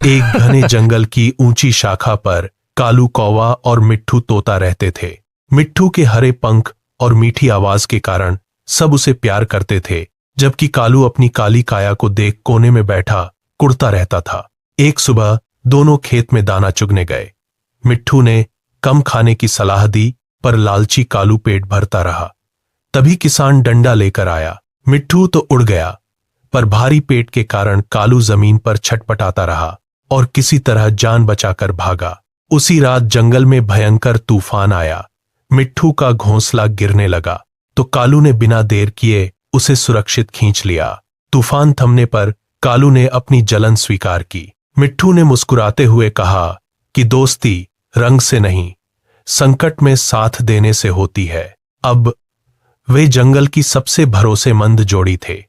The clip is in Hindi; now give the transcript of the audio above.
एक घने जंगल की ऊंची शाखा पर कालू कौवा और मिट्ठू तोता रहते थे। मिट्ठू के हरे पंख और मीठी आवाज के कारण सब उसे प्यार करते थे, जबकि कालू अपनी काली काया को देख कोने में बैठा कुढ़ता रहता था। एक सुबह दोनों खेत में दाना चुगने गए। मिट्ठू ने कम खाने की सलाह दी, पर लालची कालू पेट भरता रहा। तभी किसान डंडा लेकर आया। मिट्ठू तो उड़ गया, पर भारी पेट के कारण कालू जमीन पर छटपटाता रहा और किसी तरह जान बचाकर भागा। उसी रात जंगल में भयंकर तूफान आया। मिट्ठू का घोंसला गिरने लगा तो कालू ने बिना देर किए उसे सुरक्षित खींच लिया। तूफान थमने पर कालू ने अपनी जलन स्वीकार की। मिट्ठू ने मुस्कुराते हुए कहा कि दोस्ती रंग से नहीं, संकट में साथ देने से होती है। अब वे जंगल की सबसे भरोसेमंद जोड़ी थे।